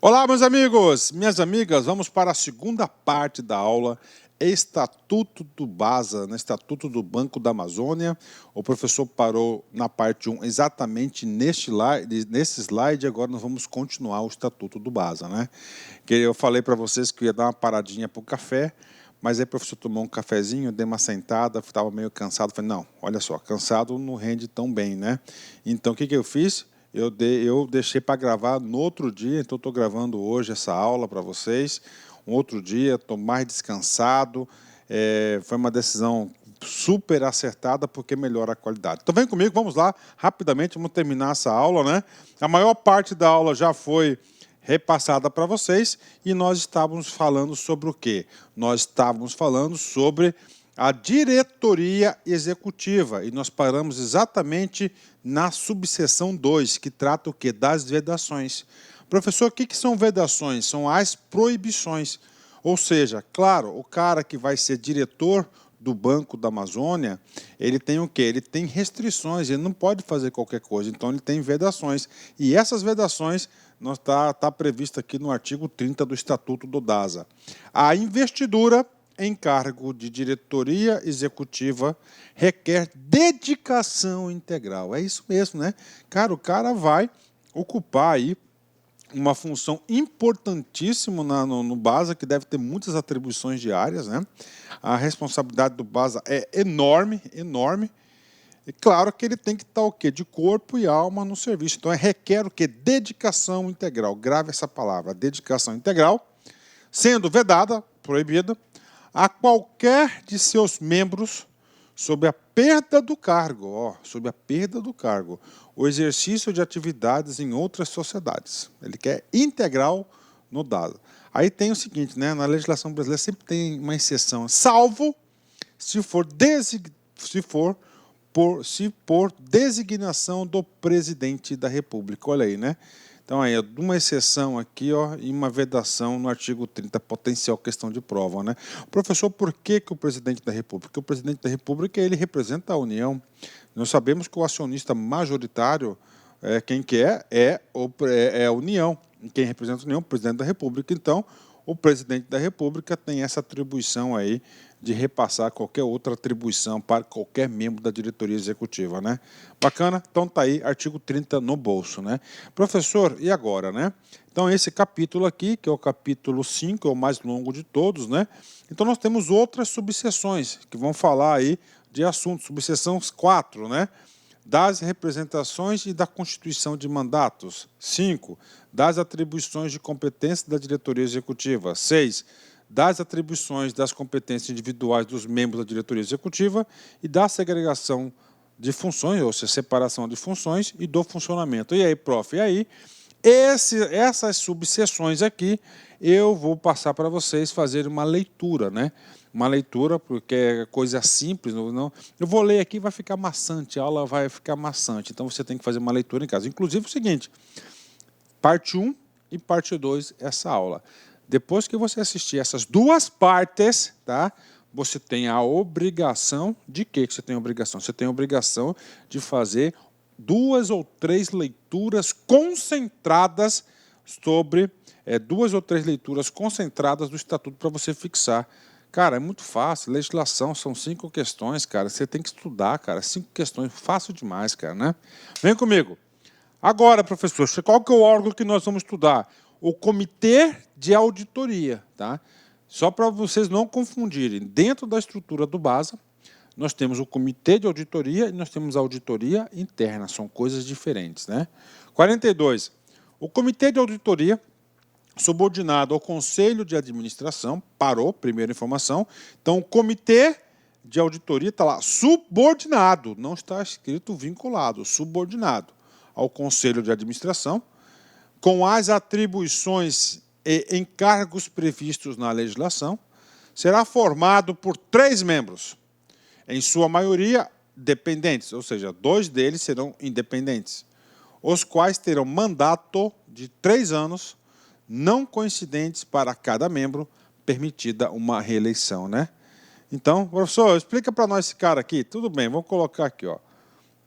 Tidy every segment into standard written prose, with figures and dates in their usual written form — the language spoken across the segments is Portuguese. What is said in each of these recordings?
Olá, meus amigos, minhas amigas, vamos para a segunda parte da aula Estatuto do BASA, né? Estatuto do Banco da Amazônia. O professor parou na parte 1 exatamente nesse slide, agora nós vamos continuar o Estatuto do BASA, né? Que eu falei para vocês que eu ia dar uma paradinha para o café, mas aí o professor tomou um cafezinho, dei uma sentada, estava meio cansado, falei, não, olha só, cansado não rende tão bem, né? Então, o que eu fiz? Eu deixei para gravar no outro dia, então estou gravando hoje essa aula para vocês. Um outro dia, estou mais descansado. Foi uma decisão super acertada porque melhora a qualidade. Então vem comigo, vamos lá, rapidamente, vamos terminar essa aula, né? A maior parte da aula já foi repassada para vocês e nós estávamos falando sobre o quê? Nós estávamos falando sobre a diretoria executiva, e nós paramos exatamente na subseção 2, que trata o quê? Das vedações. Professor, o que são vedações? São as proibições. Ou seja, claro, o cara que vai ser diretor do Banco da Amazônia, ele tem o quê? Ele tem restrições, ele não pode fazer qualquer coisa, então ele tem vedações. E essas vedações está prevista aqui no artigo 30 do Estatuto do DASA. A investidura em cargo de diretoria executiva requer dedicação integral. É isso mesmo, né? Cara, o cara vai ocupar aí uma função importantíssima no BASA, que deve ter muitas atribuições diárias, né? A responsabilidade do BASA é enorme, enorme. E claro que ele tem que estar o quê? De corpo e alma no serviço. Então, requer o quê? Dedicação integral. Grave essa palavra, dedicação integral, sendo vedada, proibida, a qualquer de seus membros, sob a perda do cargo, sob a perda do cargo, o exercício de atividades em outras sociedades. Ele quer integral no dado. Aí tem o seguinte, né? Na legislação brasileira sempre tem uma exceção, salvo se for por designação do presidente da República. Olha aí, né? Então, aí, uma exceção aqui, e uma vedação no artigo 30, potencial questão de prova, né? Professor, por que o presidente da República? Porque o presidente da República, ele representa a União. Nós sabemos que o acionista majoritário, quem que é a União. Quem representa a União, o presidente da República. Então, o presidente da República tem essa atribuição aí de repassar qualquer outra atribuição para qualquer membro da diretoria executiva, né? Bacana? Então tá aí, artigo 30 no bolso, né? Professor, e agora, né? Então esse capítulo aqui, que é o capítulo 5, é o mais longo de todos, né? Então nós temos outras subseções que vão falar aí de assuntos, subseção 4, né? Das representações e da constituição de mandatos. 5. Das atribuições de competência da diretoria executiva. 6. Das atribuições das competências individuais dos membros da diretoria executiva e da segregação de funções, ou seja, separação de funções e do funcionamento. E aí, prof, e aí, essas subseções aqui, eu vou passar para vocês fazer uma leitura, né? Uma leitura, porque é coisa simples, não. Eu vou ler aqui, vai ficar maçante, a aula vai ficar maçante, então você tem que fazer uma leitura em casa. Inclusive o seguinte, parte 1 e parte 2, essa aula. Depois que você assistir essas duas partes, tá? Você tem a obrigação de quê que você tem a obrigação? Você tem a obrigação de fazer 2 ou 3 leituras concentradas sobre 2 ou 3 leituras concentradas do Estatuto para você fixar. Cara, é muito fácil, legislação, são 5 questões, cara, você tem que estudar, cara, 5 questões, fácil demais, cara, né? Vem comigo. Agora, professor, qual que é o órgão que nós vamos estudar? O Comitê de Auditoria, tá? Só para vocês não confundirem, dentro da estrutura do BASA, nós temos o Comitê de Auditoria e nós temos a auditoria interna, são coisas diferentes, né? 42. O Comitê de Auditoria, subordinado ao Conselho de Administração, parou, primeira informação. Então, o Comitê de Auditoria está lá, subordinado, não está escrito vinculado, subordinado ao Conselho de Administração, com as atribuições e encargos previstos na legislação, será formado por 3 membros, em sua maioria dependentes, ou seja, 2 deles serão independentes, os quais terão mandato de 3 anos, não coincidentes para cada membro, permitida uma reeleição, né? Então, professor, explica para nós esse cara aqui. Tudo bem, vamos colocar aqui,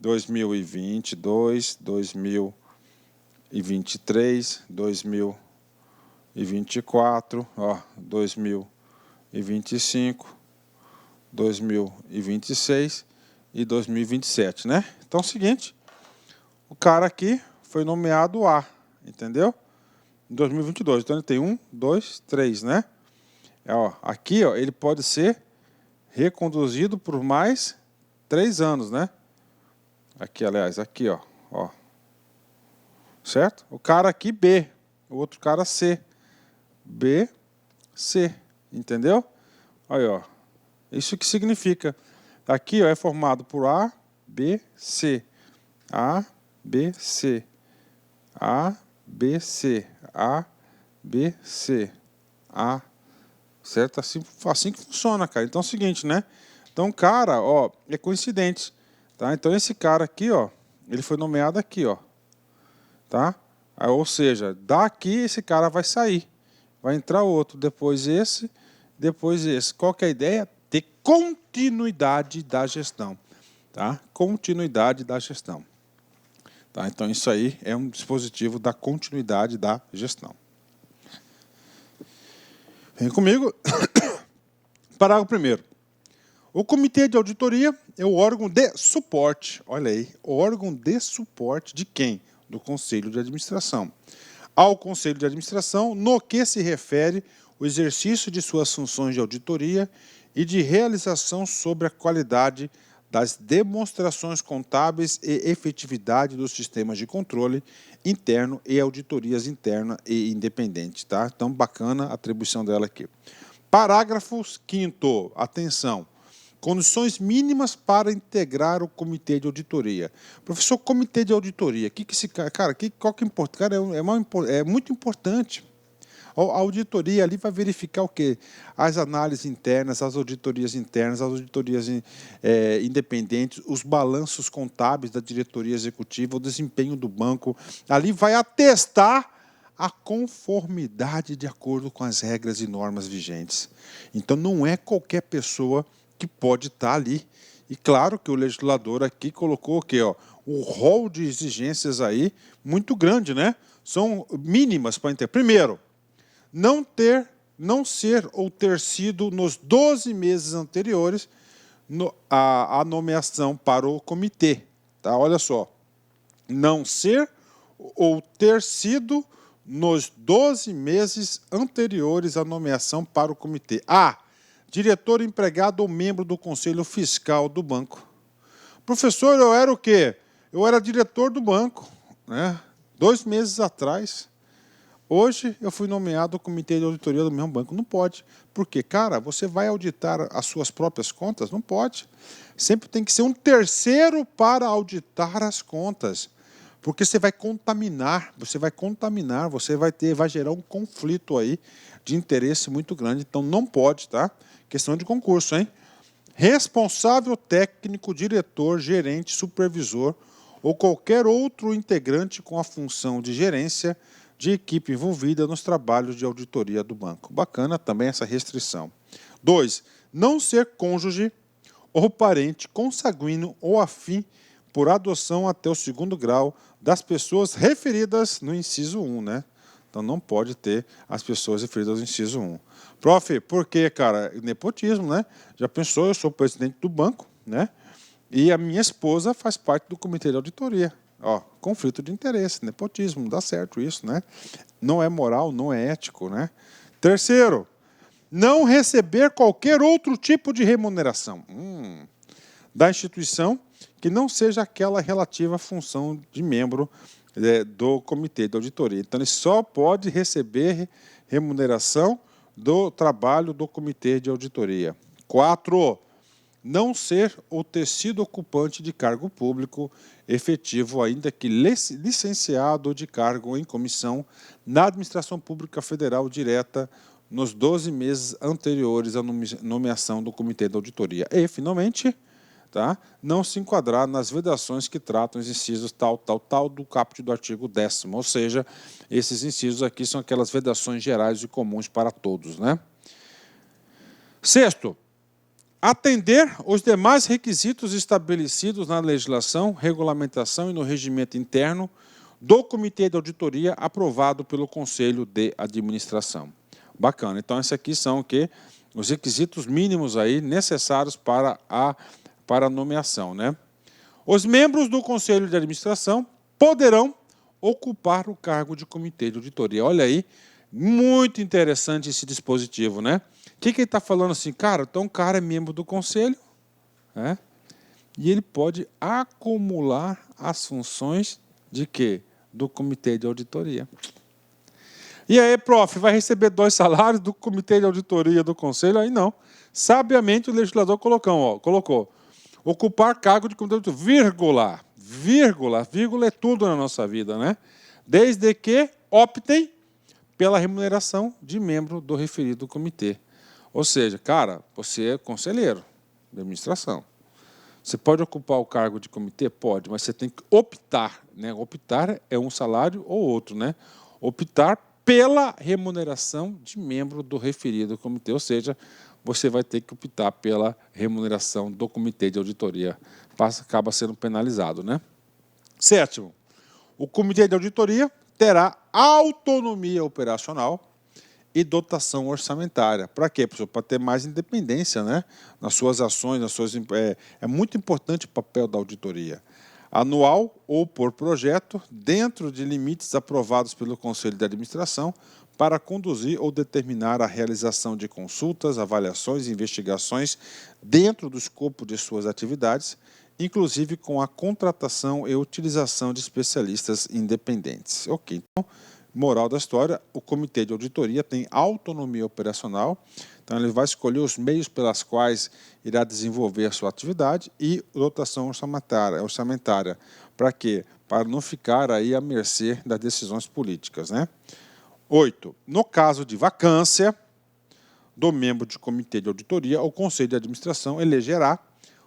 2022, 2023, 2024. 2024, ó, 2025, 2026 e 2027, né? Então é o seguinte, o cara aqui foi nomeado A, entendeu? Em 2022, então ele tem 1, 2, 3, né? Ó, aqui, ó, ele pode ser reconduzido por mais 3 anos, né? Aqui, aliás, aqui, ó. Certo? O cara aqui B, o outro cara C. B, C, entendeu? Aí, ó. Isso que significa. Aqui, ó, é formado por A, B, C. A, B, C. A, B, C. A, B, C. A, certo? Assim que funciona, cara. Então é o seguinte, né? Então, cara, ó, é coincidente, tá? Então esse cara aqui, ó, ele foi nomeado aqui, ó, tá? Ou seja, daqui esse cara vai sair, vai entrar outro, depois esse. Qual que é a ideia? Ter continuidade da gestão, tá? Continuidade da gestão. Tá? Então isso aí é um dispositivo da continuidade da gestão. Vem comigo. Parágrafo 1º. O Comitê de Auditoria é o órgão de suporte, olha aí, o órgão de suporte de quem? Do Conselho de Administração. Ao Conselho de Administração, no que se refere o exercício de suas funções de auditoria e de realização sobre a qualidade das demonstrações contábeis e efetividade dos sistemas de controle interno e auditorias interna e independente, tá? Então, bacana a atribuição dela aqui. Parágrafo 5º, atenção. Condições mínimas para integrar o comitê de auditoria. Professor, comitê de auditoria, qual que é importante? Cara, é muito importante. A auditoria ali vai verificar o quê? As análises internas, as auditorias internas, as auditorias independentes, os balanços contábeis da diretoria executiva, o desempenho do banco. Ali vai atestar a conformidade de acordo com as regras e normas vigentes. Então, não é qualquer pessoa que pode estar ali. E claro que o legislador aqui colocou o quê? Ó, o rol de exigências aí muito grande, né? São mínimas para entender. Primeiro, não ser ou ter sido nos 12 meses anteriores a nomeação para o comitê. Tá? Olha só. Não ser ou ter sido nos 12 meses anteriores à nomeação para o comitê. A. Diretor empregado ou membro do Conselho Fiscal do banco. Professor, eu era o quê? Eu era diretor do banco, né? 2 meses atrás. Hoje eu fui nomeado ao comitê de auditoria do mesmo banco. Não pode. Por quê? Cara, você vai auditar as suas próprias contas? Não pode. Sempre tem que ser um terceiro para auditar as contas. Porque você vai contaminar, você vai gerar um conflito aí de interesse muito grande. Então não pode, tá? Questão de concurso, hein? Responsável técnico, diretor, gerente, supervisor ou qualquer outro integrante com a função de gerência de equipe envolvida nos trabalhos de auditoria do banco. Bacana também essa restrição. 2. Não ser cônjuge ou parente consanguíneo ou afim por adoção até o 2º grau das pessoas referidas no inciso 1, né? Então não pode ter as pessoas referidas no inciso 1. Prof, por quê, cara? Nepotismo, né? Já pensou, eu sou presidente do banco, né? E a minha esposa faz parte do comitê de auditoria. Ó, conflito de interesse, nepotismo, não dá certo isso, né? Não é moral, não é ético, né? Terceiro, não receber qualquer outro tipo de remuneração da instituição que não seja aquela relativa à função de membro do comitê de auditoria. Então, ele só pode receber remuneração do trabalho do comitê de auditoria. 4. Não ser ou ter sido ocupante de cargo público efetivo, ainda que licenciado de cargo em comissão na administração pública federal direta nos 12 meses anteriores à nomeação do comitê de auditoria. E, finalmente, tá? Não se enquadrar nas vedações que tratam os incisos tal do caput do artigo 10º, ou seja, esses incisos aqui são aquelas vedações gerais e comuns para todos, né? 6º, atender os demais requisitos estabelecidos na legislação, regulamentação e no regimento interno do Comitê de Auditoria aprovado pelo Conselho de Administração. Bacana. Então, esses aqui são o quê? Os requisitos mínimos aí necessários para a nomeação, né? Os membros do Conselho de Administração poderão ocupar o cargo de Comitê de Auditoria. Olha aí, muito interessante esse dispositivo, né? O que ele está falando assim? Cara, então o cara é membro do Conselho, né? E ele pode acumular as funções de quê? Do Comitê de Auditoria. E aí, prof, vai receber 2 salários do Comitê de Auditoria do Conselho? Aí não. Sabiamente o legislador colocou ocupar cargo de Comitê de Auditoria, vírgula é tudo na nossa vida, né? Desde que optem pela remuneração de membro do referido comitê. Ou seja, cara, você é conselheiro de administração. Você pode ocupar o cargo de comitê? Pode, mas você tem que optar, né? Optar é um salário ou outro, né? Optar pela remuneração de membro do referido comitê, ou seja, você vai ter que optar pela remuneração do comitê de auditoria, acaba sendo penalizado, né? 7º, o comitê de auditoria terá autonomia operacional e dotação orçamentária. Para quê, professor? Para ter mais independência, né? Nas suas ações, é muito importante o papel da auditoria. Anual ou por projeto, dentro de limites aprovados pelo Conselho de Administração, para conduzir ou determinar a realização de consultas, avaliações e investigações dentro do escopo de suas atividades, inclusive com a contratação e utilização de especialistas independentes. Ok, então, moral da história, o Comitê de Auditoria tem autonomia operacional, então ele vai escolher os meios pelas quais irá desenvolver a sua atividade e dotação orçamentária. Para quê? Para não ficar aí à mercê das decisões políticas, né? 8. No caso de vacância do membro de comitê de auditoria, o Conselho de Administração elegerá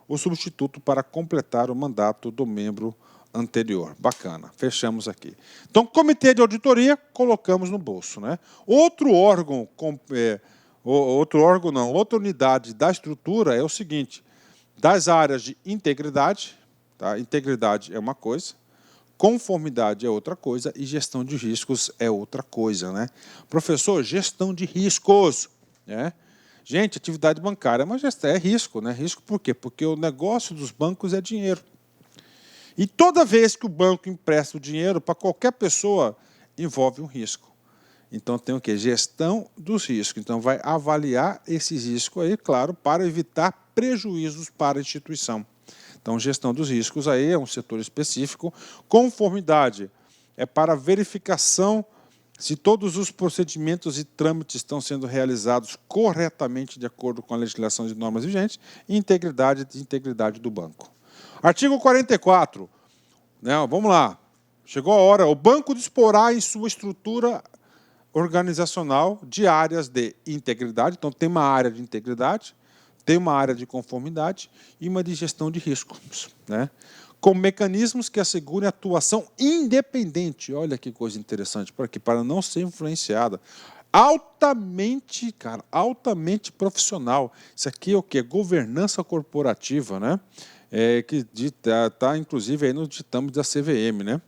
o substituto para completar o mandato do membro anterior. Bacana, fechamos aqui. Então, comitê de auditoria, colocamos no bolso, né? Outra unidade da estrutura é o seguinte, das áreas de integridade, tá? Integridade é uma coisa, conformidade é outra coisa e gestão de riscos é outra coisa, né? Professor, gestão de riscos, né? Gente, atividade bancária, mas gestão é risco, né? Risco por quê? Porque o negócio dos bancos é dinheiro. E toda vez que o banco empresta o dinheiro para qualquer pessoa, envolve um risco. Então tem o quê? Gestão dos riscos. Então vai avaliar esses riscos aí, claro, para evitar prejuízos para a instituição. Então, gestão dos riscos aí é um setor específico. Conformidade é para verificação se todos os procedimentos e trâmites estão sendo realizados corretamente de acordo com a legislação e normas vigentes. E integridade do banco. Artigo 44. Né, vamos lá. Chegou a hora. O banco disporá em sua estrutura organizacional de áreas de integridade. Então, tem uma área de integridade, tem uma área de conformidade e uma de gestão de riscos, né? Com mecanismos que assegurem atuação independente. Olha que coisa interessante, para não ser influenciada. Altamente, cara, altamente profissional. Isso aqui é o quê? Governança corporativa, né? Que está, inclusive, aí nos ditames da CVM, né?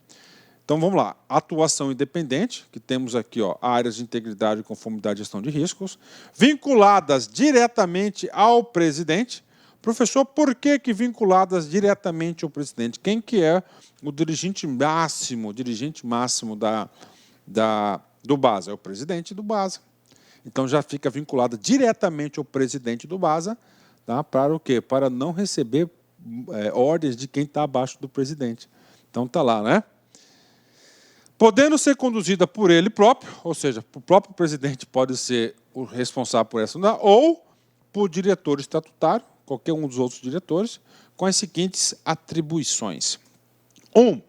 Então, vamos lá. Atuação independente, que temos aqui áreas de integridade, conformidade e gestão de riscos, vinculadas diretamente ao presidente. Professor, por que vinculadas diretamente ao presidente? Quem que é o dirigente máximo do BASA? É o presidente do BASA. Então, já fica vinculada diretamente ao presidente do BASA, tá? Para o quê? Para não receber ordens de quem está abaixo do presidente. Então, está lá, né? Podendo ser conduzida por ele próprio, ou seja, o próprio presidente pode ser o responsável por essa unidade, ou por diretor estatutário, qualquer um dos outros diretores, com as seguintes atribuições. 1.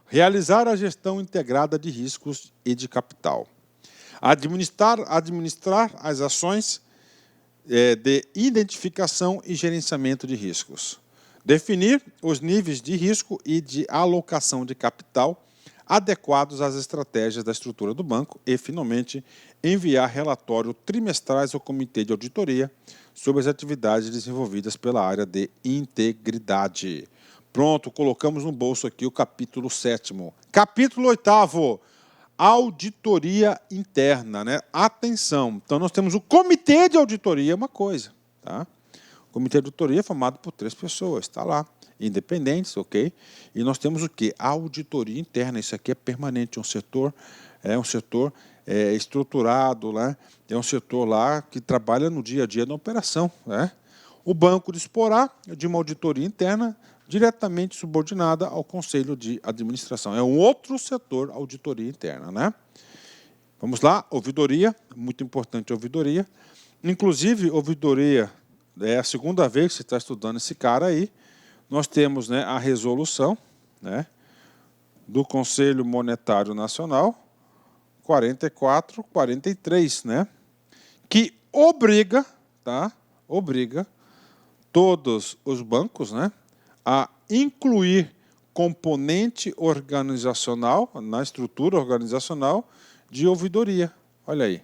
Realizar a gestão integrada de riscos e de capital. Administrar as ações de identificação e gerenciamento de riscos. Definir os níveis de risco e de alocação de capital adequados às estratégias da estrutura do banco e, finalmente, enviar relatórios trimestrais ao Comitê de Auditoria sobre as atividades desenvolvidas pela área de integridade. Pronto, colocamos no bolso aqui o capítulo 7º. Capítulo 8º, auditoria interna, né? Atenção, então nós temos o comitê de auditoria, uma coisa, tá? O comitê de auditoria é formado por 3 pessoas, está lá, independentes, ok? E nós temos o quê? A auditoria interna, isso aqui é permanente, um setor estruturado, né? É um setor lá que trabalha no dia a dia da operação, né? O banco disporá de uma auditoria interna diretamente subordinada ao Conselho de Administração. É um outro setor, auditoria interna, né? Vamos lá, ouvidoria, muito importante a ouvidoria. Inclusive, ouvidoria, é a segunda vez que você está estudando esse cara aí. Nós temos, né, a resolução, né, do Conselho Monetário Nacional, 4443, né, que obriga, tá, obriga todos os bancos, né, a incluir componente organizacional, na estrutura organizacional, de ouvidoria. Olha aí.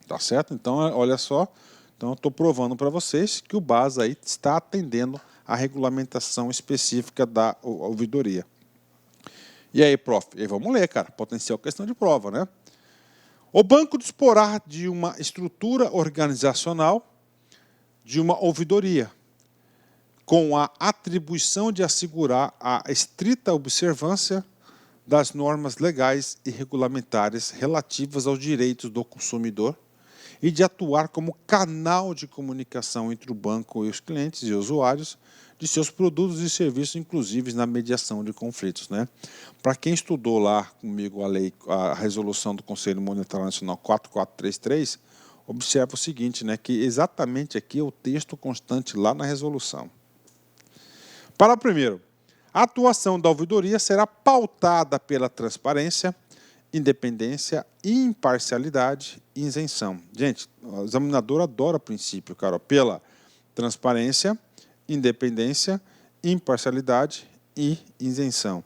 Tá certo? Então, olha só. Então, eu estou provando para vocês que o BAS aí está atendendo a regulamentação específica da ouvidoria. E aí, prof? E aí, vamos ler, cara. Potencial questão de prova, né? O banco disporá de uma estrutura organizacional de uma ouvidoria, com a atribuição de assegurar a estrita observância das normas legais e regulamentares relativas aos direitos do consumidor e de atuar como canal de comunicação entre o banco e os clientes e usuários de seus produtos e serviços, inclusive na mediação de conflitos, né? Para quem estudou lá comigo a resolução do Conselho Monetário Nacional 4433, observa o seguinte, né, que exatamente aqui é o texto constante lá na resolução. Para o primeiro, a atuação da ouvidoria será pautada pela transparência, independência, imparcialidade e isenção. Gente, o examinador adora o princípio, cara, pela transparência, independência, imparcialidade e isenção,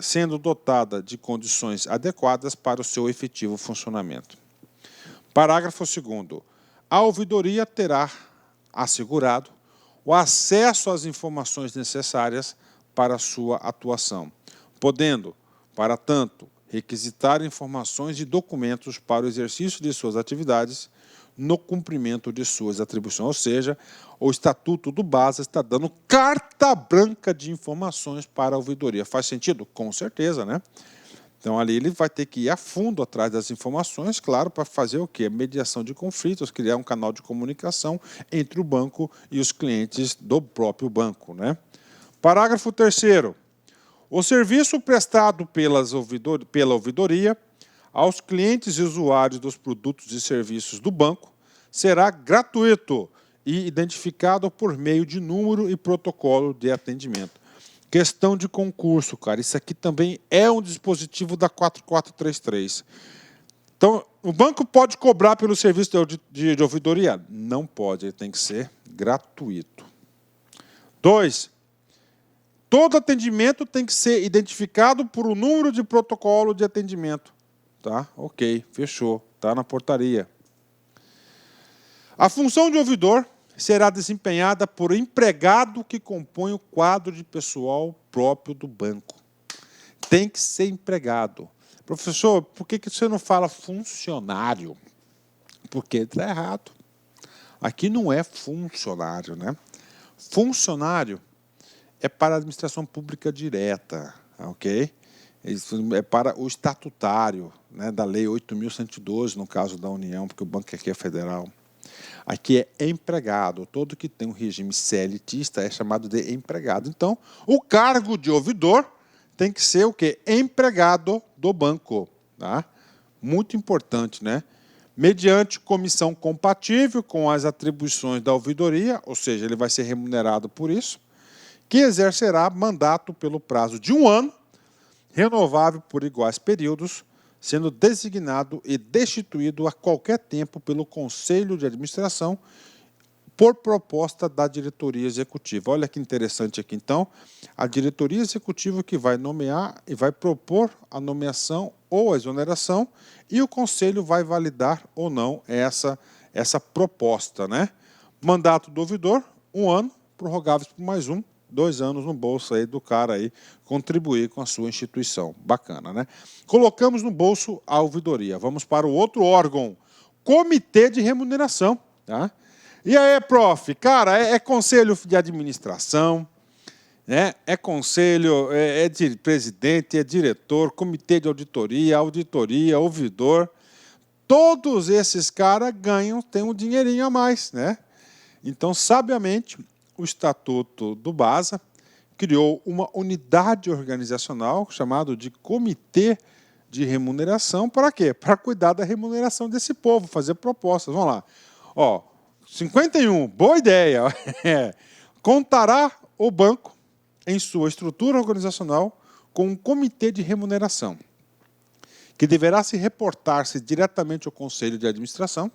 sendo dotada de condições adequadas para o seu efetivo funcionamento. Parágrafo 2º. A ouvidoria terá assegurado o acesso às informações necessárias para a sua atuação, podendo, para tanto, requisitar informações e documentos para o exercício de suas atividades no cumprimento de suas atribuições. Ou seja, o Estatuto do BAS está dando carta branca de informações para a ouvidoria. Faz sentido? Com certeza, né? Então, ali ele vai ter que ir a fundo atrás das informações, claro, para fazer o quê? Mediação de conflitos, criar um canal de comunicação entre o banco e os clientes do próprio banco, né? Parágrafo 3º. O serviço prestado pela ouvidoria aos clientes e usuários dos produtos e serviços do banco será gratuito e identificado por meio de número e protocolo de atendimento. Questão de concurso, cara. Isso aqui também é um dispositivo da 4433. Então, o banco pode cobrar pelo serviço de ouvidoria? Não pode, ele tem que ser gratuito. 2. Todo atendimento tem que ser identificado por um número de protocolo de atendimento. Tá? Ok, fechou. Está na portaria. A função de ouvidor será desempenhada por empregado que compõe o quadro de pessoal próprio do banco. Tem que ser empregado. Professor, por que você não fala funcionário? Porque está errado. Aqui não é funcionário, né? Funcionário é para a administração pública direta, ok? Isso é para o estatutário, né, da Lei 8.112, no caso da União, porque o banco aqui é federal. Aqui é empregado. Todo que tem um regime CLTista é chamado de empregado. Então, o cargo de ouvidor tem que ser o quê? Empregado do banco. Tá? Muito importante, né? Mediante comissão compatível com as atribuições da ouvidoria, ou seja, ele vai ser remunerado por isso, que exercerá mandato pelo prazo de 1 ano, renovável por iguais períodos, sendo designado e destituído a qualquer tempo pelo Conselho de Administração por proposta da diretoria executiva. Olha que interessante aqui, então, a diretoria executiva que vai nomear e vai propor a nomeação ou a exoneração e o Conselho vai validar ou não essa proposta, né? Mandato do ouvidor, 1 ano, prorrogáveis por mais 1, 2 anos no bolso aí do cara aí, contribuir com a sua instituição. Bacana, né? Colocamos no bolso a ouvidoria. Vamos para o outro órgão, Comitê de Remuneração. Tá? E aí, prof, cara, é conselho de administração, né? É conselho, é de presidente, é diretor, comitê de auditoria, ouvidor. Todos esses caras ganham, têm um dinheirinho a mais, né? Então, sabiamente, o Estatuto do BASA criou uma unidade organizacional chamada de Comitê de Remuneração. Para quê? Para cuidar da remuneração desse povo, fazer propostas. Vamos lá. Ó, 51, boa ideia. Contará o banco, em sua estrutura organizacional, com um comitê de remuneração, que deverá se reportar-se diretamente ao Conselho de Administração,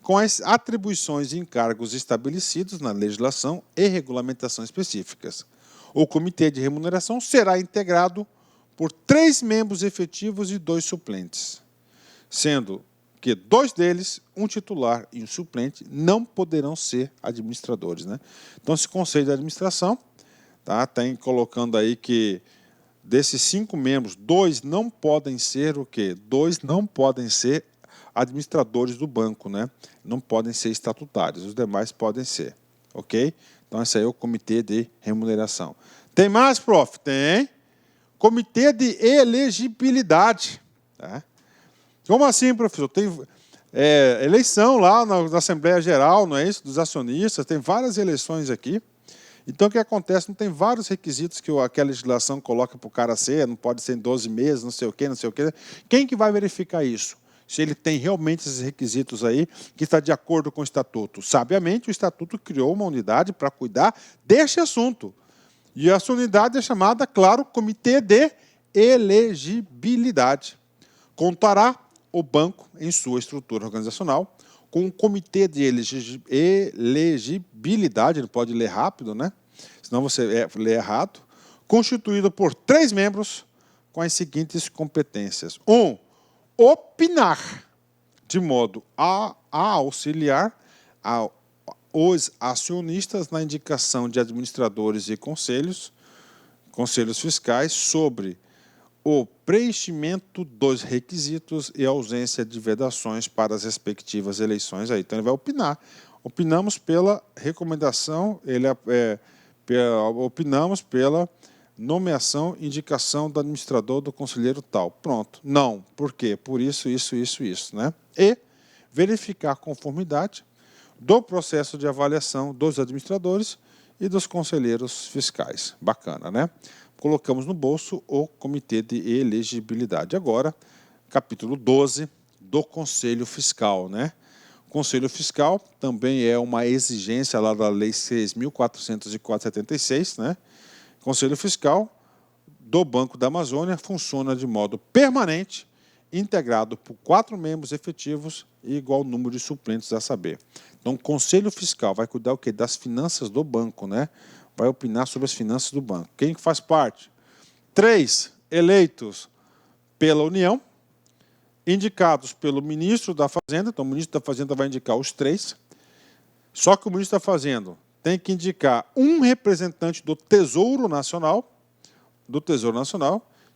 com as atribuições e encargos estabelecidos na legislação e regulamentação específicas. O Comitê de Remuneração será integrado por 3 membros efetivos e 2 suplentes, sendo que 2 deles, um titular e um suplente, não poderão ser administradores, né? Então, esse Conselho de Administração tem colocando aí que desses 5 membros, 2 não podem ser o quê? 2 não podem ser administradores do banco, né? Não podem ser estatutários, os demais podem ser, ok? Então, esse aí é o Comitê de Remuneração. Tem mais, prof? Tem. Comitê de Elegibilidade. Tá? Como assim, professor? Tem eleição lá na Assembleia Geral, não é isso? Dos acionistas, tem várias eleições aqui. Então, o que acontece? Não tem vários requisitos que a legislação coloca para o cara ser, não pode ser em 12 meses, não sei o quê, não sei o quê. Quem que vai verificar isso? Se ele tem realmente esses requisitos aí, que está de acordo com o Estatuto. Sabiamente, o Estatuto criou uma unidade para cuidar deste assunto. E essa unidade é chamada, claro, Comitê de Elegibilidade. Contará o banco, em sua estrutura organizacional, com um comitê de elegibilidade, ele pode ler rápido, né? Senão você lê errado, constituído por 3 membros com as seguintes competências. 1. Opinar, de modo a auxiliar os acionistas na indicação de administradores e conselhos fiscais sobre o preenchimento dos requisitos e ausência de vedações para as respectivas eleições. Aí. Então, ele vai opinar. Opinamos pela recomendação, opinamos pela nomeação, indicação do administrador, do conselheiro tal. Pronto. Não. Por quê? Por isso, isso. Né? E verificar a conformidade do processo de avaliação dos administradores e dos conselheiros fiscais. Bacana, né? Colocamos no bolso o Comitê de Elegibilidade. Agora, capítulo 12 do Conselho Fiscal, né? O Conselho Fiscal também é uma exigência lá da Lei 6.404/76, né? Conselho Fiscal do Banco da Amazônia funciona de modo permanente, integrado por 4 membros efetivos e igual número de suplentes a saber. Então, o Conselho Fiscal vai cuidar o quê? Das finanças do banco, né? Vai opinar sobre as finanças do banco. Quem faz parte? 3 eleitos pela União, indicados pelo ministro da Fazenda. Então, o ministro da Fazenda vai indicar os 3. Só que o ministro da Fazenda tem que indicar um representante do Tesouro Nacional,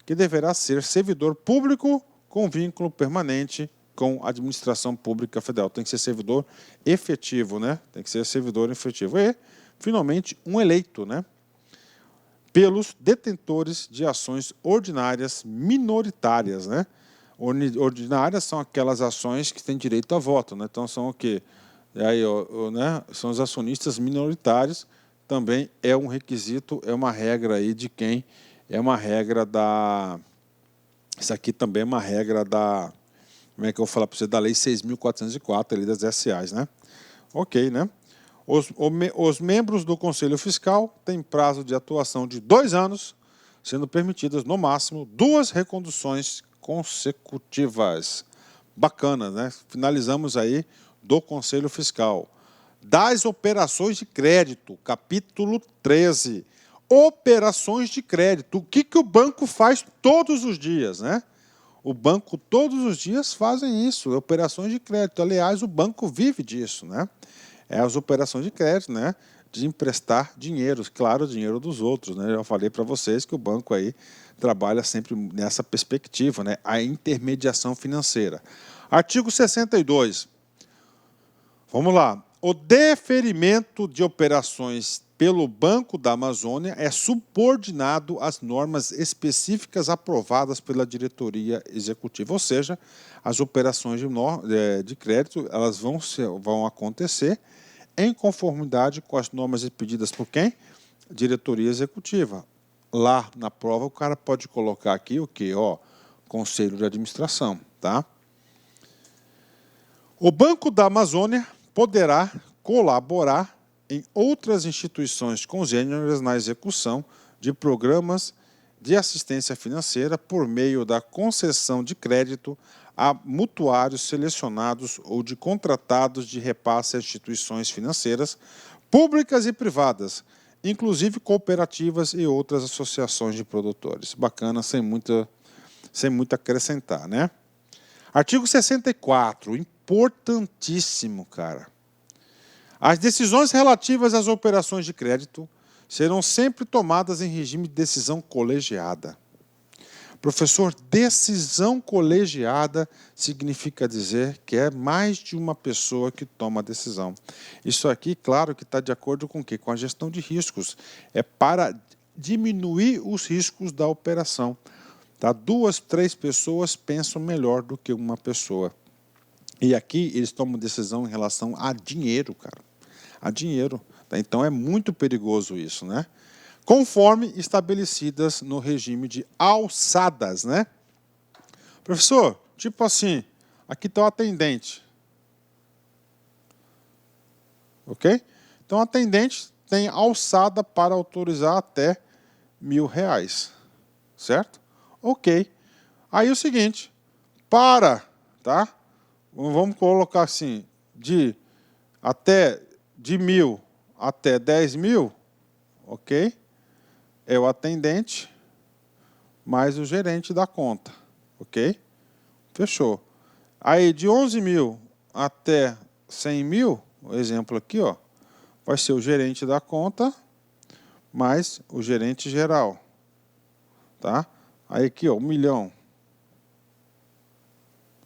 que deverá ser servidor público com vínculo permanente com a administração pública federal. Tem que ser servidor efetivo, né? Tem que ser servidor efetivo. E, finalmente, um eleito, né? Pelos detentores de ações ordinárias minoritárias, né? Ordinárias são aquelas ações que têm direito a voto, né? Então, são o quê? E aí, né? São os acionistas minoritários, também é um requisito, é uma regra aí de quem? É uma regra da... Isso aqui também é uma regra da... Como é que eu vou falar para você? Da Lei 6.404, ali das SAs, né? Ok, né? Os membros do Conselho Fiscal têm prazo de atuação de 2 anos, sendo permitidas, no máximo, 2 reconduções consecutivas. Bacana, né? Finalizamos aí do Conselho Fiscal. Das operações de crédito, capítulo 13. Operações de crédito. O que o banco faz todos os dias, né? O banco todos os dias fazem isso, operações de crédito. Aliás, o banco vive disso, né? As operações de crédito, né? de emprestar dinheiro, claro, dinheiro dos outros, né? Eu falei para vocês que o banco aí trabalha sempre nessa perspectiva, né? A intermediação financeira. Artigo 62. Vamos lá. O deferimento de operações pelo Banco da Amazônia é subordinado às normas específicas aprovadas pela diretoria executiva, ou seja, as operações de crédito elas vão acontecer em conformidade com as normas pedidas por quem? Diretoria executiva. Lá na prova o cara pode colocar aqui o quê? Conselho de administração, tá? O Banco da Amazônia poderá colaborar em outras instituições congêneres na execução de programas de assistência financeira por meio da concessão de crédito a mutuários selecionados ou de contratados de repasse a instituições financeiras públicas e privadas, inclusive cooperativas e outras associações de produtores. Bacana, sem muito acrescentar, né? Artigo 64, importantíssimo, cara. As decisões relativas às operações de crédito serão sempre tomadas em regime de decisão colegiada. Professor, decisão colegiada significa dizer que é mais de uma pessoa que toma a decisão. Isso aqui, claro, que está de acordo com o quê? Com a gestão de riscos. É para diminuir os riscos da operação. Tá? 2, 3 pessoas pensam melhor do que uma pessoa. E aqui eles tomam decisão em relação a dinheiro, cara. A dinheiro. Tá? Então é muito perigoso isso, né? Conforme estabelecidas no regime de alçadas, né? Professor, tipo assim, aqui está o atendente. Ok? Então o atendente tem alçada para autorizar até R$1.000. Certo? Ok. Aí o seguinte, tá? Vamos colocar assim, de 1.000 até 10.000, ok? É o atendente mais o gerente da conta, ok? Fechou. Aí de 11.000 até 100.000, o exemplo aqui, vai ser o gerente da conta mais o gerente geral, tá? Aí aqui, 1 milhão.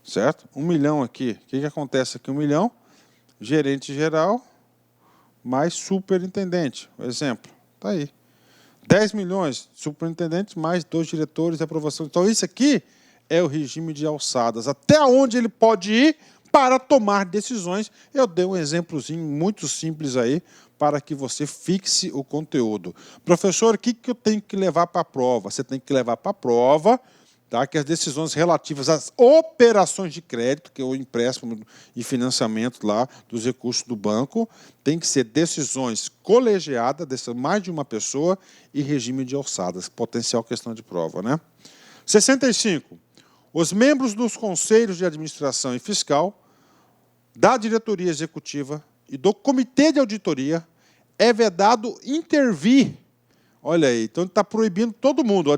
Certo? 1 milhão aqui. O que acontece aqui? 1 milhão, gerente geral mais superintendente. Exemplo. Está aí. 10 milhões, superintendente mais 2 diretores de aprovação. Então, isso aqui é o regime de alçadas. Até onde ele pode ir para tomar decisões. Eu dei um exemplozinho muito simples aí para que você fixe o conteúdo. Professor, o que eu tenho que levar para a prova? Você tem que levar para a prova, tá, que as decisões relativas às operações de crédito, que é o empréstimo e financiamento lá dos recursos do banco, tem que ser decisões colegiadas, mais de uma pessoa, e regime de alçadas, potencial questão de prova, né? 65. Os membros dos conselhos de administração e fiscal, da diretoria executiva e do comitê de auditoria é vedado intervir. Olha aí, então ele está proibindo todo mundo,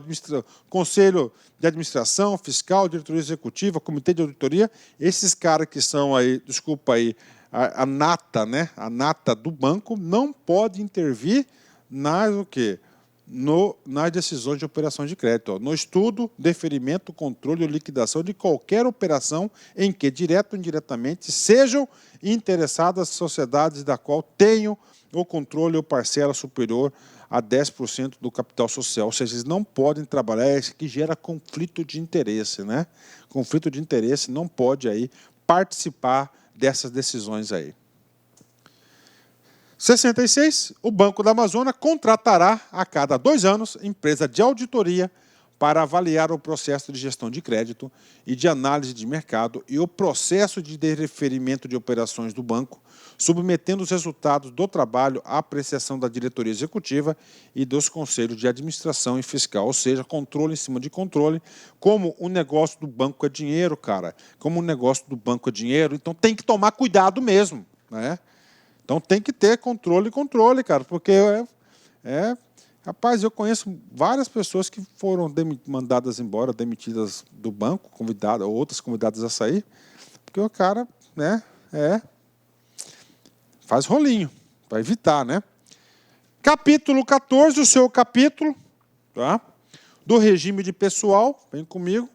conselho de administração, fiscal, diretoria executiva, comitê de auditoria, esses caras que são aí, desculpa aí, a nata, né? A nata do banco não pode intervir nas o quê? Nas decisões de operação de crédito, no estudo, deferimento, controle ou liquidação de qualquer operação em que, direto ou indiretamente, sejam interessadas sociedades da qual tenham o controle ou parcela superior a 10% do capital social, ou seja, eles não podem trabalhar, isso que gera conflito de interesse, né? Conflito de interesse não pode aí participar dessas decisões aí. 66. O Banco da Amazônia contratará a cada 2 anos empresa de auditoria para avaliar o processo de gestão de crédito e de análise de mercado e o processo de deferimento de operações do banco, submetendo os resultados do trabalho à apreciação da diretoria executiva e dos conselhos de administração e fiscal, ou seja, controle em cima de controle. Como o negócio do banco é dinheiro, cara, como o negócio do banco é dinheiro, então tem que tomar cuidado mesmo, né? Então tem que ter controle, cara, porque rapaz, eu conheço várias pessoas que foram mandadas embora, demitidas do banco, outras convidadas a sair, porque o cara, né, faz rolinho, para evitar, né? Capítulo 14, o seu capítulo, tá? Do regime de pessoal, vem comigo.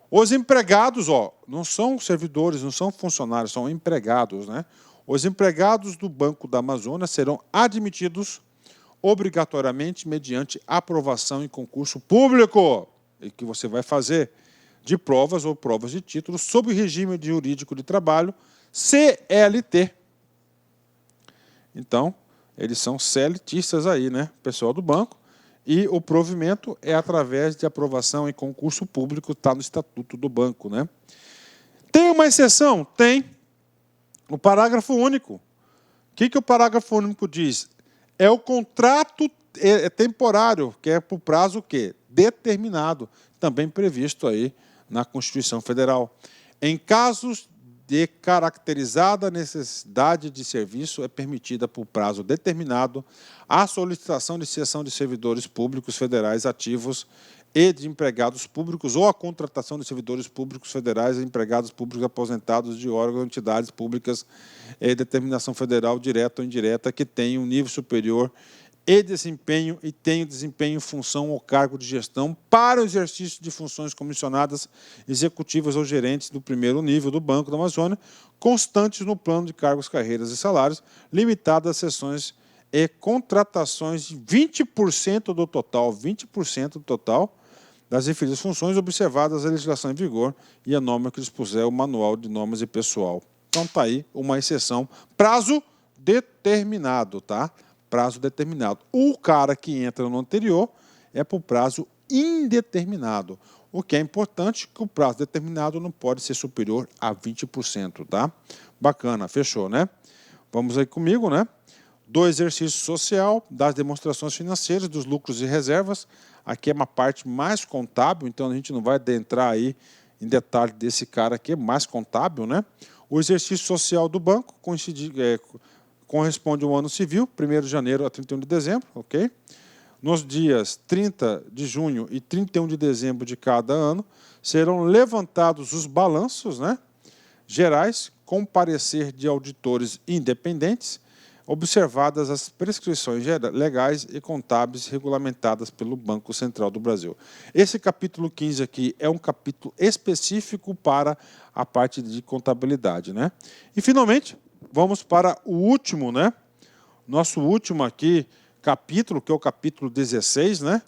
Os empregados, não são servidores, não são funcionários, são empregados, né? Os empregados do Banco da Amazônia serão admitidos obrigatoriamente mediante aprovação em concurso público, e que você vai fazer de provas ou provas de título sob o regime jurídico de trabalho CLT. Então, eles são CLTistas aí, né? Pessoal do banco. E o provimento é através de aprovação em concurso público, está no Estatuto do Banco, né? Tem uma exceção? Tem. O parágrafo único. O que o parágrafo único diz? É o contrato temporário, que é por prazo o quê? Determinado, também previsto aí na Constituição Federal. Em casos de caracterizada necessidade de serviço, é permitida por prazo determinado a solicitação de cessão de servidores públicos federais ativos e de empregados públicos ou a contratação de servidores públicos federais e empregados públicos aposentados de órgãos ou entidades públicas de determinação federal direta ou indireta que tenham um nível superior e tenham desempenho em função ou cargo de gestão para o exercício de funções comissionadas, executivas ou gerentes do primeiro nível do Banco da Amazônia, constantes no plano de cargos, carreiras e salários, limitadas a sessões e contratações de 20% do total, 20% do total das referidas funções, observadas a legislação em vigor e a norma que dispuser o Manual de Normas e Pessoal. Então está aí uma exceção, prazo determinado, tá? Prazo determinado. O cara que entra no anterior é por prazo indeterminado. O que é importante que o prazo determinado não pode ser superior a 20%, tá? Bacana, fechou, né? Vamos aí comigo, né? Do exercício social, das demonstrações financeiras, dos lucros e reservas. Aqui é uma parte mais contábil, então a gente não vai adentrar aí em detalhe desse cara aqui, é mais contábil, né? O exercício social do banco corresponde ao ano civil, 1º de janeiro a 31 de dezembro, ok? Nos dias 30 de junho e 31 de dezembro de cada ano, serão levantados os balanços, né, gerais, com parecer de auditores independentes, observadas as prescrições legais e contábeis regulamentadas pelo Banco Central do Brasil. Esse capítulo 15 aqui é um capítulo específico para a parte de contabilidade, né? E, finalmente, vamos para o último, né? Nosso último aqui capítulo, que é o capítulo 16, né?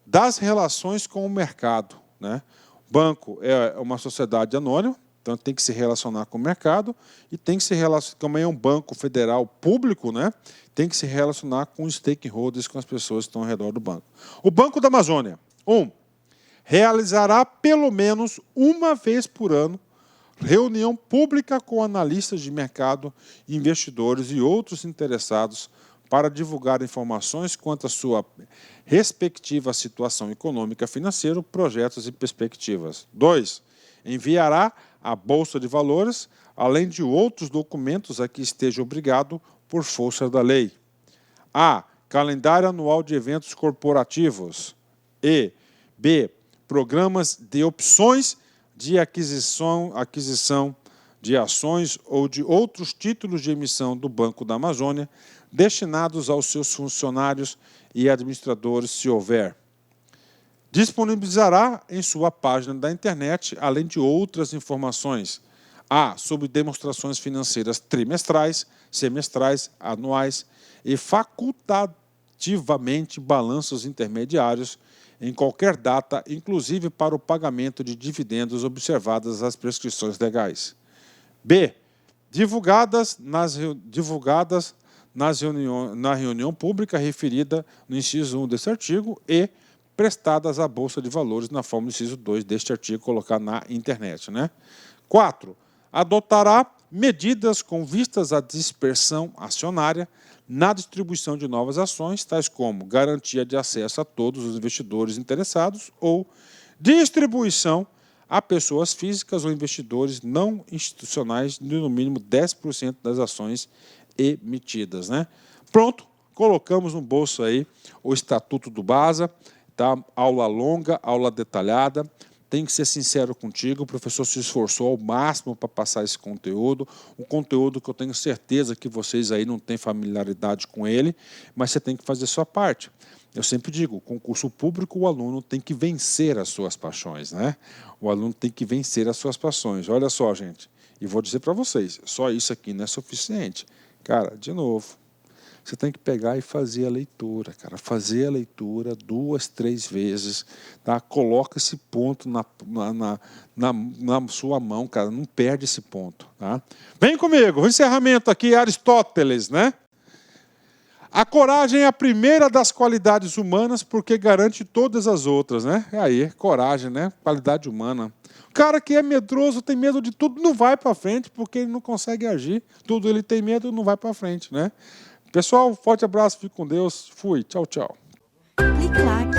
Das relações com o mercado, né? O banco é uma sociedade anônima, então tem que se relacionar com o mercado e tem que se relacionar, também é um banco federal público, né? Tem que se relacionar com os stakeholders, com as pessoas que estão ao redor do banco. O Banco da Amazônia, realizará pelo menos uma vez por ano reunião pública com analistas de mercado, investidores e outros interessados para divulgar informações quanto à sua respectiva situação econômica, financeira, projetos e perspectivas. 2. Enviará à Bolsa de Valores, além de outros documentos a que esteja obrigado por força da lei. A. Calendário anual de eventos corporativos. E. B. Programas de opções de aquisição de ações ou de outros títulos de emissão do Banco da Amazônia, destinados aos seus funcionários e administradores, se houver. Disponibilizará em sua página da internet, além de outras informações, sobre demonstrações financeiras trimestrais, semestrais, anuais e facultativamente balanços intermediários em qualquer data, inclusive para o pagamento de dividendos, observadas as prescrições legais. B. Divulgadas na reunião pública referida no inciso 1 deste artigo e prestadas à Bolsa de Valores na forma do inciso 2 deste artigo, colocar na internet, né? 4. Adotará medidas com vistas à dispersão acionária na distribuição de novas ações, tais como garantia de acesso a todos os investidores interessados ou distribuição a pessoas físicas ou investidores não institucionais de no mínimo 10% das ações emitidas, né? Pronto, colocamos no bolso aí o Estatuto do BASA, tá? Aula longa, aula detalhada, tenho que ser sincero contigo, o professor se esforçou ao máximo para passar esse conteúdo, um conteúdo que eu tenho certeza que vocês aí não têm familiaridade com ele, mas você tem que fazer a sua parte. Eu sempre digo, concurso público, o aluno tem que vencer as suas paixões, né? O aluno tem que vencer as suas paixões. Olha só, gente, e vou dizer para vocês, só isso aqui não é suficiente. Cara, de novo, você tem que pegar e fazer a leitura, cara. Fazer a leitura 2, 3 vezes, tá? Coloca esse ponto na sua mão, cara. Não perde esse ponto, tá? Vem comigo, o encerramento aqui, Aristóteles, né? A coragem é a primeira das qualidades humanas porque garante todas as outras, né? É aí, coragem, né? Qualidade humana. O cara que é medroso, tem medo de tudo, não vai para frente porque ele não consegue agir. Tudo ele tem medo, não vai para frente, né? Pessoal, forte abraço, fique com Deus. Fui, tchau, tchau. Clique-claque.